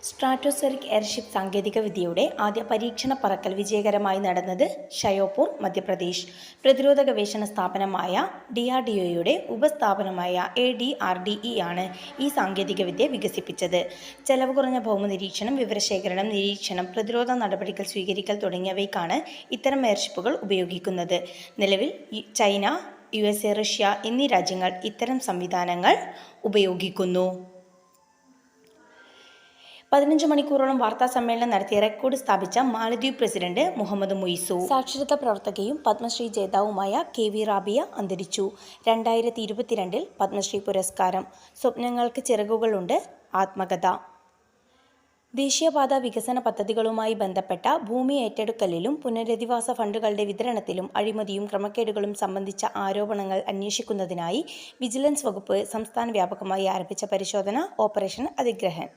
Stratospheric airship സാങ്കേതികവിദ്യയുടെ ആദ്യ പരീക്ഷണ പറക്കൽ വിജയകരമായി നടന്നത് ഷയോപൂർ, മധ്യപ്രദേശ്. പ്രതിരോധ ഗവേഷണ സ്ഥാപനമായ DRDOയുടെ ഉപസ്ഥാപനമായ ADRDE ആണ് ഈ സാങ്കേതികവിദ്യ വികസിപ്പിച്ചത്. ചെലവ് കുറഞ്ഞ ഭൗമനിരീക്ഷണം, വിവരശേഖരണം, നിരീക്ഷണം, പ്രതിരോധ നടപടികൾ സ്വീകരിക്കൽ തുടങ്ങിയവയ്ക്കാണ് ഇത്തരം എയർഷിപ്പുകൾ ഉപയോഗിക്കുന്നത്. നിലവിൽ ചൈന, USA, റഷ്യ എന്നീ രാജ്യങ്ങൾ ഇത്തരം സംവിധാനങ്ങൾ ഉപയോഗിക്കുന്നു. 15 മണിക്കൂറോളം വാർത്താ സമ്മേളനം നടത്തി റെക്കോർഡ് സ്ഥാപിച്ച മാലദ്വീപ് പ്രസിഡന്റ് മുഹമ്മദ് മുയിസു. സാക്ഷരതാ പ്രവർത്തകയും പത്മശ്രീ ജേതാവുമായ KV റാബിയ അന്തരിച്ചു. 2022 പത്മശ്രീ പുരസ്കാരം. സ്വപ്നങ്ങൾക്ക് ചിറകുകളുണ്ട്. ആത്മകഥ. ദേശീയപാത വികസന പദ്ധതികളുമായി ബന്ധപ്പെട്ട ഭൂമി ഏറ്റെടുക്കലിലും പുനരധിവാസ ഫണ്ടുകളുടെ വിതരണത്തിലും അഴിമതിയും ക്രമക്കേടുകളും സംബന്ധിച്ച ആരോപണങ്ങൾ അന്വേഷിക്കുന്നതിനായി വിജിലൻസ് വകുപ്പ് സംസ്ഥാന വ്യാപകമായി ആരംഭിച്ച പരിശോധന ഓപ്പറേഷൻ അതിഗ്രഹൻ